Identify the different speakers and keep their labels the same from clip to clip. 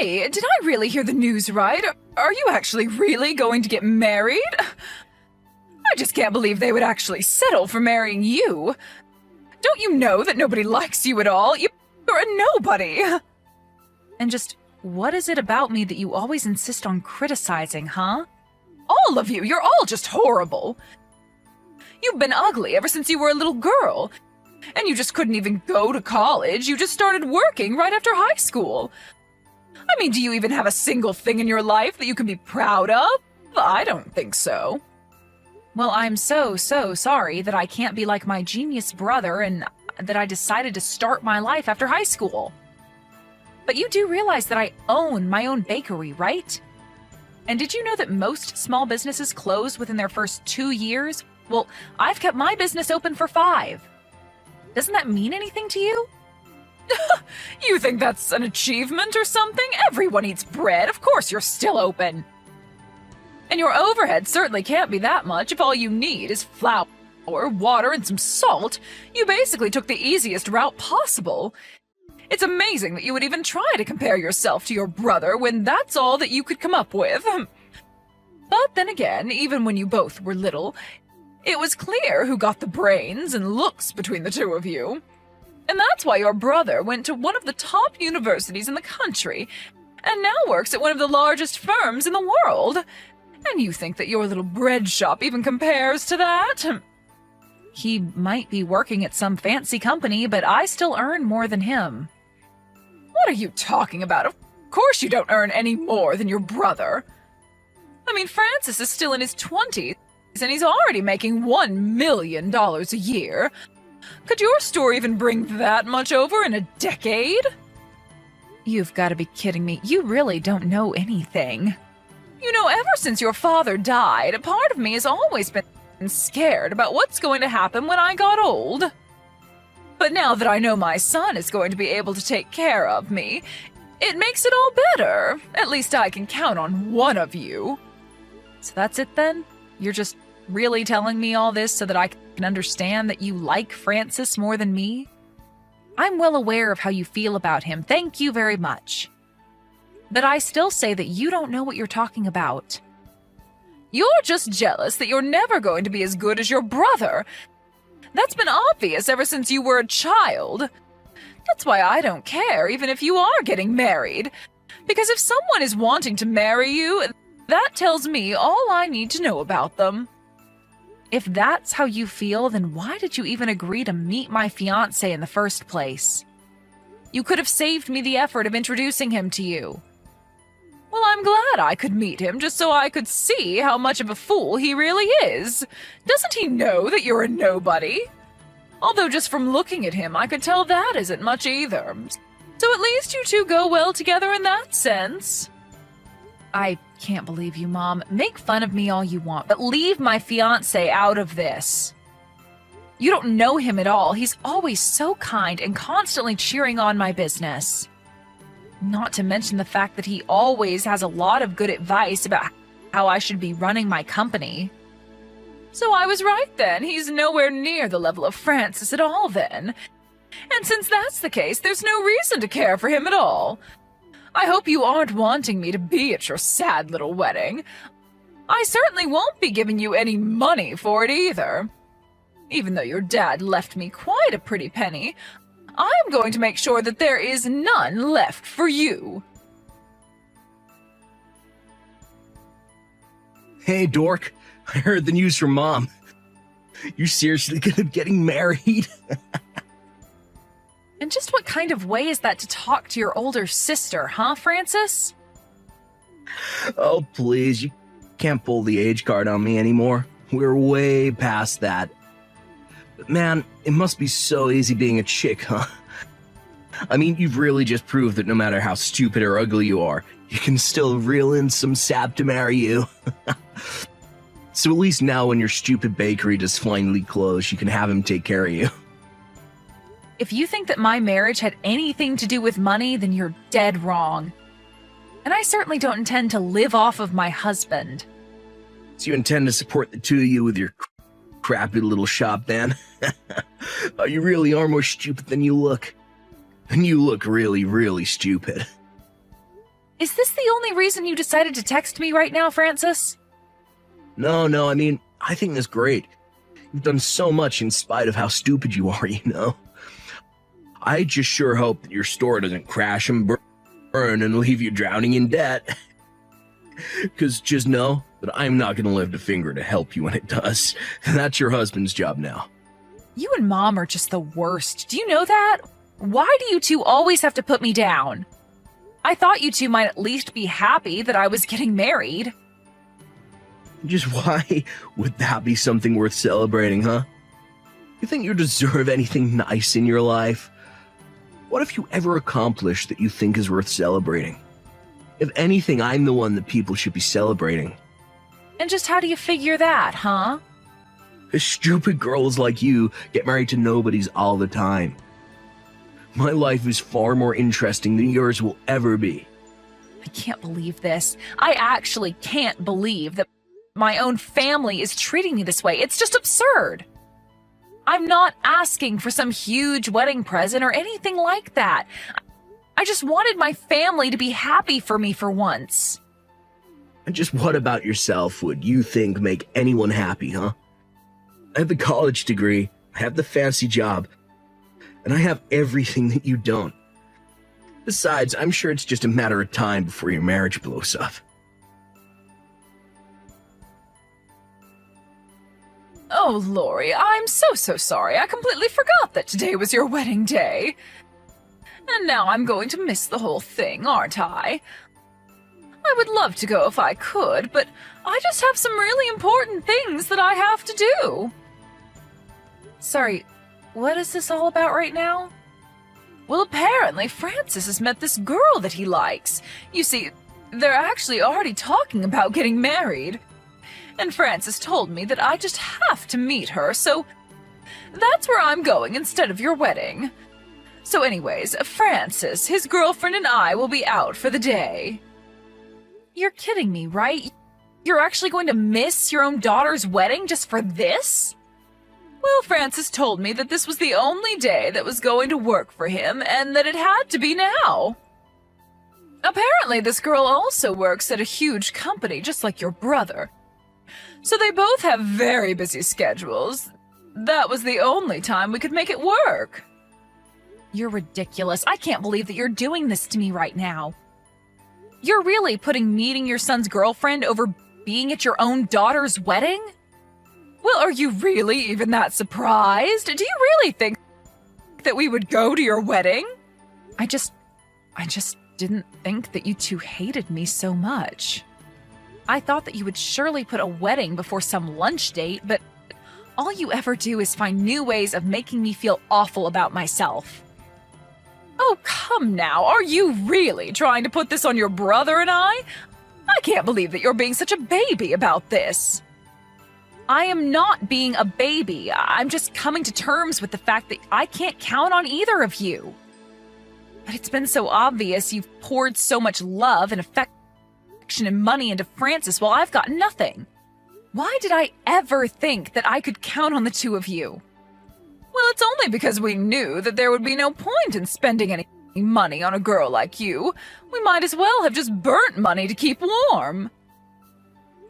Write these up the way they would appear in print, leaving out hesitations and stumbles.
Speaker 1: Hey, did I really hear the news right? Are you actually really going to get married? I just can't believe they would actually settle for marrying you. Don't you know that nobody likes you at all? You're a nobody. And just what is it about me that you always insist on criticizing, huh? All of you, you're all just horrible. You've been ugly ever since you were a little girl. And you just couldn't even go to college. You just started working right after high school. I mean, do you even have a single thing in your life that you can be proud of? I don't think so. Well, I'm so sorry that I can't be like my genius brother and that I decided to start my life after high school. But you do realize that I own my own bakery, right? And did you know that most small businesses close within their first 2 years? Well, I've kept my business open for 5. Doesn't that mean anything to you? You think that's an achievement or something? Everyone eats bread. Of course you're still open. And your overhead certainly can't be that much if all you need is flour, water, and some salt. You basically took the easiest route possible. It's amazing that you would even try to compare yourself to your brother when that's all that you could come up with. But then again, even when you both were little, it was clear who got the brains and looks between the two of you. And that's why your brother went to one of the top universities in the country and now works at one of the largest firms in the world. And you think that your little bread shop even compares to that? He might be working at some fancy company, but I still earn more than him. What are you talking about? Of course you don't earn any more than your brother. I mean, Francis is still in his 20s, and he's already making $1 million a year. Could your store even bring that much over in a decade? You've got to be kidding me. You really don't know anything. You know, ever since your father died, a part of me has always been scared about what's going to happen when I got old. But now that I know my son is going to be able to take care of me, it makes it all better. At least I can count on one of you. So that's it then? You're just really telling me all this so that I can understand that you like Francis more than me? I'm well aware of how you feel about him. Thank you very much. But I still say that you don't know what you're talking about. You're just jealous that you're never going to be as good as your brother. That's been obvious ever since you were a child. That's why I don't care, even if you are getting married. Because if someone is wanting to marry you, that tells me all I need to know about them. If that's how you feel, then why did you even agree to meet my fiancé in the first place? You could have saved me the effort of introducing him to you. Well, I'm glad I could meet him just so I could see how much of a fool he really is. Doesn't he know that you're a nobody? Although just from looking at him, I could tell that isn't much either. So at least you two go well together in that sense. I can't believe you, Mom. Make fun of me all you want, but leave my fiancé out of this. You don't know him at all. He's always so kind and constantly cheering on my business. Not to mention the fact that he always has a lot of good advice about how I should be running my company. So I was right then. He's nowhere near the level of Francis at all then. And since that's the case, there's no reason to care for him at all. I hope you aren't wanting me to be at your sad little wedding. I certainly won't be giving you any money for it either. Even though your dad left me quite a pretty penny, I'm going to make sure that there is none left for you.
Speaker 2: Hey, dork. I heard the news from Mom. You seriously gonna be getting married?
Speaker 1: And just what kind of way is that to talk to your older sister, huh, Francis?
Speaker 2: Oh, please. You can't pull the age card on me anymore. We're way past that. But man, it must be so easy being a chick, huh? I mean, you've really just proved that no matter how stupid or ugly you are, you can still reel in some sap to marry you. So at least now when your stupid bakery does finally close, you can have him take care of you.
Speaker 1: If you think that my marriage had anything to do with money, then you're dead wrong. And I certainly don't intend to live off of my husband.
Speaker 2: So you intend to support the two of you with your crappy little shop then? Oh, you really are more stupid than you look. And you look really, really stupid.
Speaker 1: Is this the only reason you decided to text me right now, Francis?
Speaker 2: No, I mean, I think that's great. You've done so much in spite of how stupid you are, you know? I just sure hope that your store doesn't crash and burn and leave you drowning in debt. Because just know that I'm not going to lift a finger to help you when it does. That's your husband's job now.
Speaker 1: You and Mom are just the worst. Do you know that? Why do you two always have to put me down? I thought you two might at least be happy that I was getting married.
Speaker 2: Just why would that be something worth celebrating, huh? You think you deserve anything nice in your life? What have you ever accomplished that you think is worth celebrating? If anything, I'm the one that people should be celebrating.
Speaker 1: And just how do you figure that, huh?
Speaker 2: Stupid girls like you get married to nobodies all the time. My life is far more interesting than yours will ever be.
Speaker 1: I can't believe this. I actually can't believe that my own family is treating me this way. It's just absurd. I'm not asking for some huge wedding present or anything like that. I just wanted my family to be happy for me for once.
Speaker 2: And just what about yourself would you think make anyone happy, huh? I have the college degree, I have the fancy job, and I have everything that you don't. Besides, I'm sure it's just a matter of time before your marriage blows up.
Speaker 1: Oh, Lori, I'm so sorry. I completely forgot that today was your wedding day. And now I'm going to miss the whole thing, aren't I? I would love to go if I could, but I just have some really important things that I have to do. Sorry, what is this all about right now? Well, apparently Francis has met this girl that he likes. You see, they're actually already talking about getting married. And Francis told me that I just have to meet her, so that's where I'm going instead of your wedding. So anyways, Francis, his girlfriend, and I will be out for the day. You're kidding me, right? You're actually going to miss your own daughter's wedding just for this? Well, Francis told me that this was the only day that was going to work for him and that it had to be now. Apparently, this girl also works at a huge company just like your brother. So they both have very busy schedules. That was the only time we could make it work. You're ridiculous. I can't believe that you're doing this to me right now. You're really putting meeting your son's girlfriend over being at your own daughter's wedding? Well, are you really even that surprised? Do you really think that we would go to your wedding? I just didn't think that you two hated me so much. I thought that you would surely put a wedding before some lunch date, but all you ever do is find new ways of making me feel awful about myself. Oh, come now. Are you really trying to put this on your brother and I? I can't believe that you're being such a baby about this. I am not being a baby. I'm just coming to terms with the fact that I can't count on either of you. But it's been so obvious you've poured so much love and affection and money into Francis while I've got nothing. Why did I ever think that I could count on the two of you? Well, it's only because we knew that there would be no point in spending any money on a girl like you. We might as well have just burnt money to keep warm.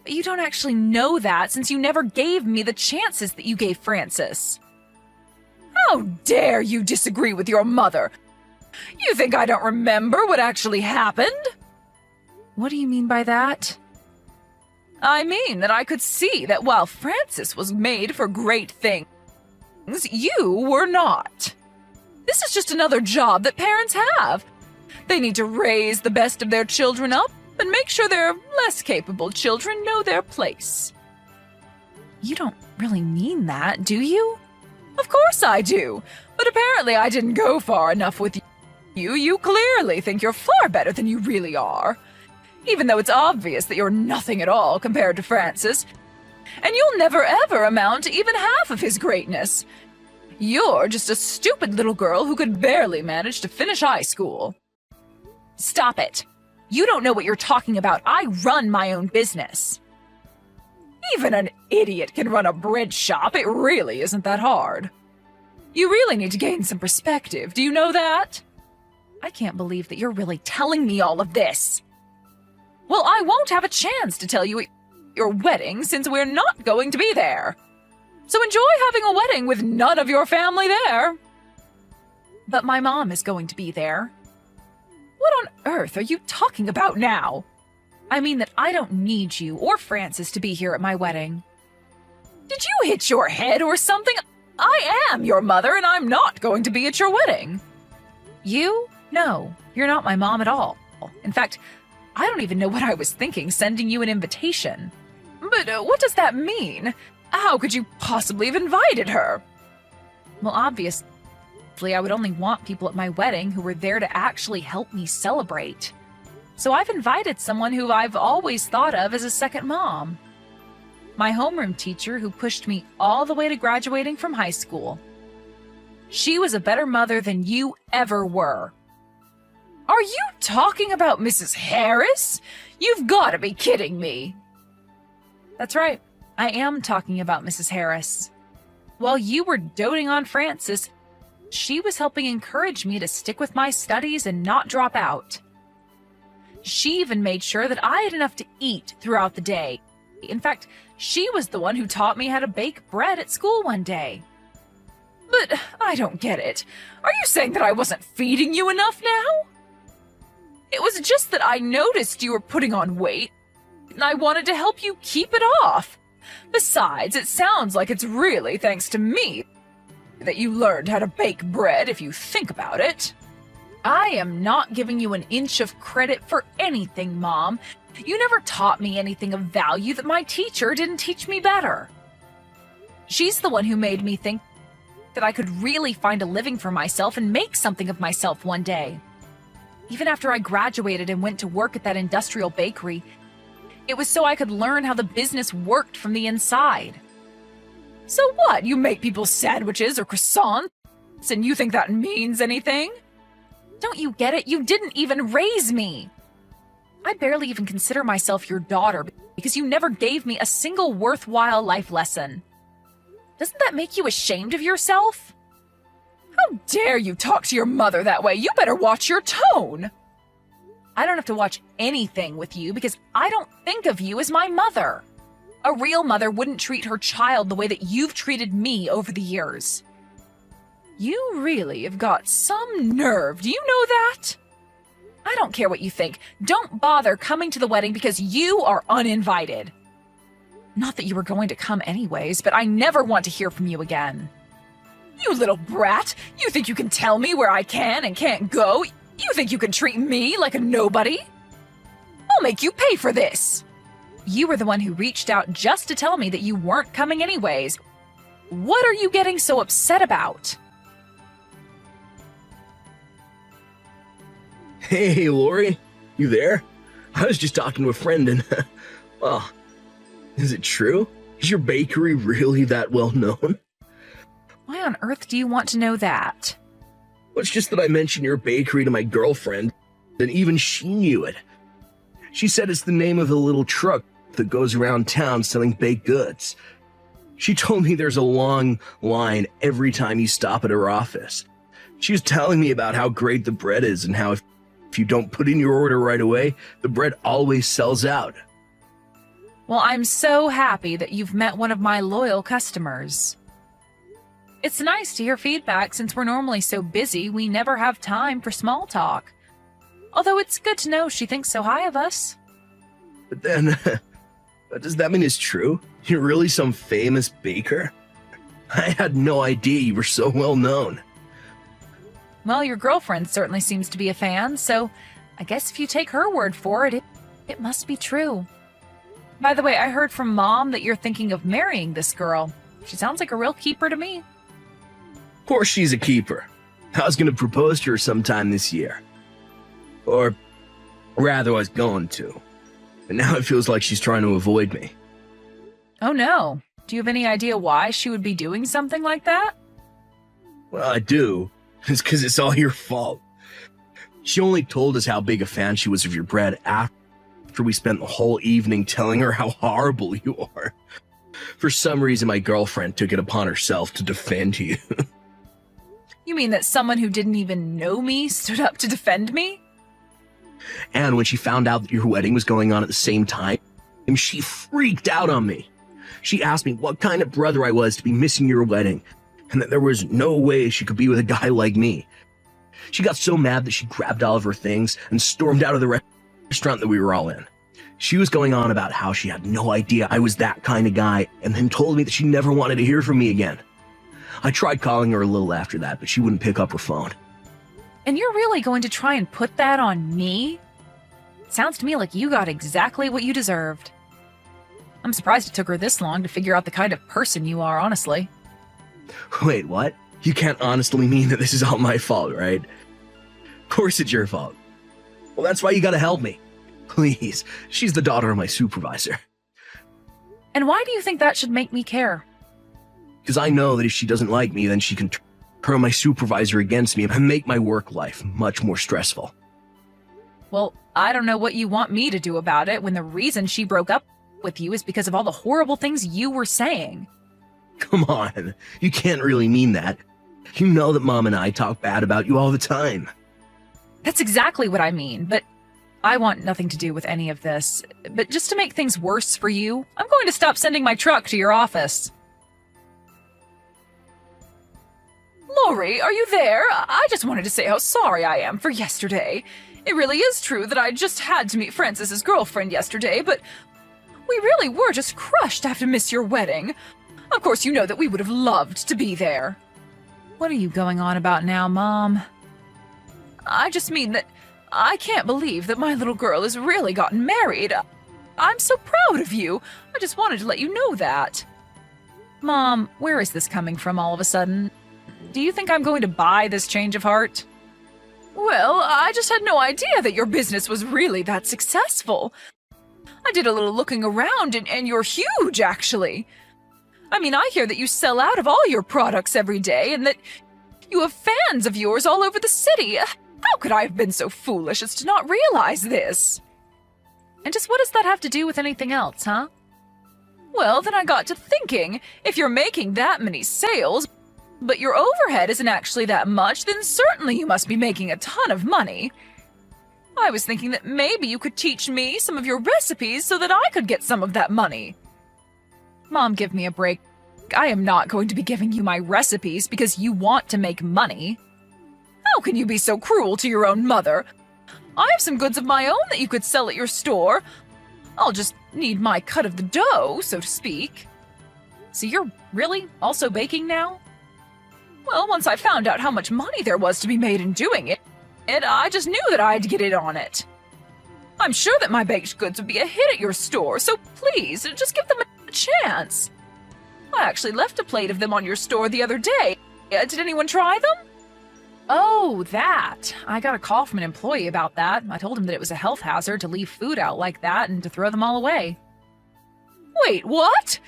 Speaker 1: But you don't actually know that since you never gave me the chances that you gave Francis. How dare you disagree with your mother? You think I don't remember what actually happened? What do you mean by that? I mean that I could see that while Francis was made for great things, you were not. This is just another job that parents have. They need to raise the best of their children up and make sure their less capable children know their place. You don't really mean that, do you? Of course I do, but apparently I didn't go far enough with you. You clearly think you're far better than you really are. Even though it's obvious that you're nothing at all compared to Francis, and you'll never ever amount to even half of his greatness. You're just a stupid little girl who could barely manage to finish high school. Stop it. You don't know what you're talking about. I run my own business. Even an idiot can run a bread shop. It really isn't that hard. You really need to gain some perspective. Do you know that? I can't believe that you're really telling me all of this. Well, I won't have a chance to tell you at your wedding since we're not going to be there. So enjoy having a wedding with none of your family there. But my mom is going to be there. What on earth are you talking about now? I mean that I don't need you or Francis to be here at my wedding. Did you hit your head or something? I am your mother and I'm not going to be at your wedding. You? No, you're not my mom at all. In fact, I don't even know what I was thinking sending you an invitation. But what does that mean? How could you possibly have invited her? Well, obviously, I would only want people at my wedding who were there to actually help me celebrate. So I've invited someone who I've always thought of as a second mom. My homeroom teacher who pushed me all the way to graduating from high school. She was a better mother than you ever were. Are you talking about Mrs. Harris? You've got to be kidding me. That's right. I am talking about Mrs. Harris. While you were doting on Francis, she was helping encourage me to stick with my studies and not drop out. She even made sure that I had enough to eat throughout the day. In fact, she was the one who taught me how to bake bread at school one day. But I don't get it. Are you saying that I wasn't feeding you enough now? It was just that I noticed you were putting on weight, and I wanted to help you keep it off. Besides, it sounds like it's really thanks to me that you learned how to bake bread, if you think about it. I am not giving you an inch of credit for anything, Mom. You never taught me anything of value that my teacher didn't teach me better. She's the one who made me think that I could really find a living for myself and make something of myself one day. Even after I graduated and went to work at that industrial bakery, it was so I could learn how the business worked from the inside. So what? You make people sandwiches or croissants, and you think that means anything? Don't you get it? You didn't even raise me. I barely even consider myself your daughter because you never gave me a single worthwhile life lesson. Doesn't that make you ashamed of yourself? How dare you talk to your mother that way? You better watch your tone. I don't have to watch anything with you because I don't think of you as my mother. A real mother wouldn't treat her child the way that you've treated me over the years. You really have got some nerve, do you know that? I don't care what you think. Don't bother coming to the wedding because you are uninvited. Not that you were going to come anyways, but I never want to hear from you again. You little brat! You think you can tell me where I can and can't go? You think you can treat me like a nobody? I'll make you pay for this! You were the one who reached out just to tell me that you weren't coming anyways. What are you getting so upset about?
Speaker 2: Hey, Lori, you there? I was just talking to a friend and, well, is it true? Is your bakery really that well known?
Speaker 1: Why on earth do you want to know that?
Speaker 2: Well, it's just that I mentioned your bakery to my girlfriend, and even she knew it. She said it's the name of a little truck that goes around town selling baked goods. She told me there's a long line every time you stop at her office. She was telling me about how great the bread is and how if you don't put in your order right away, the bread always sells out.
Speaker 1: Well, I'm so happy that you've met one of my loyal customers. It's nice to hear feedback since we're normally so busy we never have time for small talk. Although it's good to know she thinks so high of us.
Speaker 2: But then, does that mean it's true? You're really some famous baker? I had no idea you were so well known.
Speaker 1: Well, your girlfriend certainly seems to be a fan, so I guess if you take her word for it, it must be true. By the way, I heard from Mom that you're thinking of marrying this girl. She sounds like a real keeper to me.
Speaker 2: Of course she's a keeper. I was going to propose to her sometime this year. Or rather, I was going to. But now it feels like she's trying to avoid me.
Speaker 1: Oh no. Do you have any idea why she would be doing something like that?
Speaker 2: Well, I do. It's because it's all your fault. She only told us how big a fan she was of your bread after we spent the whole evening telling her how horrible you are. For some reason, my girlfriend took it upon herself to defend you.
Speaker 1: You mean that someone who didn't even know me stood up to defend me?
Speaker 2: And when she found out that your wedding was going on at the same time, she freaked out on me. She asked me what kind of brother I was to be missing your wedding, and that there was no way she could be with a guy like me. She got so mad that she grabbed all of her things and stormed out of the restaurant that we were all in. She was going on about how she had no idea I was that kind of guy, and then told me that she never wanted to hear from me again. I tried calling her a little after that, but she wouldn't pick up her phone.
Speaker 1: And you're really going to try and put that on me? Sounds to me like you got exactly what you deserved. I'm surprised it took her this long to figure out the kind of person you are, honestly.
Speaker 2: Wait, what? You can't honestly mean that this is all my fault, right? Of course it's your fault. Well, that's why you gotta help me. Please, she's the daughter of my supervisor.
Speaker 1: And why do you think that should make me care?
Speaker 2: Because I know that if she doesn't like me, then she can turn my supervisor against me and make my work life much more stressful.
Speaker 1: Well, I don't know what you want me to do about it when the reason she broke up with you is because of all the horrible things you were saying.
Speaker 2: Come on, you can't really mean that. You know that Mom and I talk bad about you all the time.
Speaker 1: That's exactly what I mean, but I want nothing to do with any of this. But just to make things worse for you, I'm going to stop sending my truck to your office. Lori, are you there? I just wanted to say how sorry I am for yesterday. It really is true that I just had to meet Francis's girlfriend yesterday, but we really were just crushed to have to miss your wedding. Of course, you know that we would have loved to be there. What are you going on about now, Mom? I just mean that I can't believe that my little girl has really gotten married. I'm so proud of you. I just wanted to let you know that. Mom, where is this coming from all of a sudden? Do you think I'm going to buy this change of heart? Well, I just had no idea that your business was really that successful. I did a little looking around, and you're huge, actually. I mean, I hear that you sell out of all your products every day, and that you have fans of yours all over the city. How could I have been so foolish as to not realize this? And just what does that have to do with anything else, huh? Well, then I got to thinking, if you're making that many sales, but your overhead isn't actually that much, then certainly you must be making a ton of money. I was thinking that maybe you could teach me some of your recipes so that I could get some of that money. Mom, give me a break. I am not going to be giving you my recipes because you want to make money. How can you be so cruel to your own mother? I have some goods of my own that you could sell at your store. I'll just need my cut of the dough, so to speak. So you're really also baking now? Well, once I found out how much money there was to be made in doing it, I just knew that I'd get in on it. I'm sure that my baked goods would be a hit at your store, so please, just give them a chance. I actually left a plate of them on your store the other day. Did anyone try them? Oh, that. I got a call from an employee about that. I told him that it was a health hazard to leave food out like that and to throw them all away. Wait, what?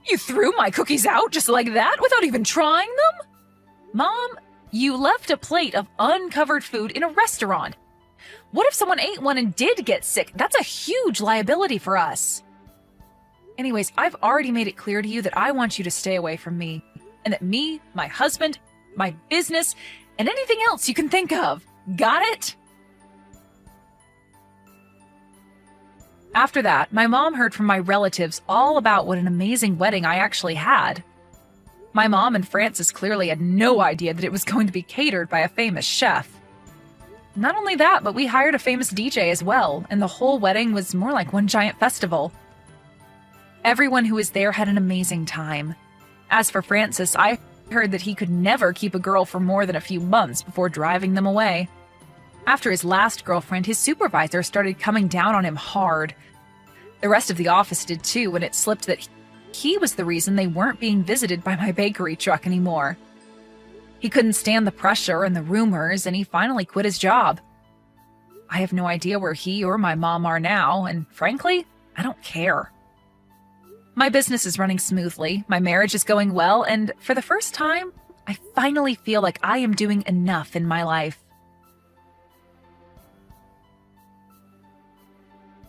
Speaker 1: You threw my cookies out just like that without even trying them? Mom, you left a plate of uncovered food in a restaurant. What if someone ate one and did get sick? That's a huge liability for us. Anyways, I've already made it clear to you that I want you to stay away from me, and that me, my husband, my business, and anything else you can think of. Got it? After that, my mom heard from my relatives all about what an amazing wedding I actually had. My mom and Francis clearly had no idea that it was going to be catered by a famous chef. Not only that, but we hired a famous DJ as well, and the whole wedding was more like one giant festival. Everyone who was there had an amazing time. As for Francis, I heard that he could never keep a girl for more than a few months before driving them away. After his last girlfriend, his supervisor started coming down on him hard. The rest of the office did too, when it slipped that he was the reason they weren't being visited by my bakery truck anymore. He couldn't stand the pressure and the rumors, and he finally quit his job. I have no idea where he or my mom are now, and frankly, I don't care. My business is running smoothly, my marriage is going well, and for the first time, I finally feel like I am doing enough in my life.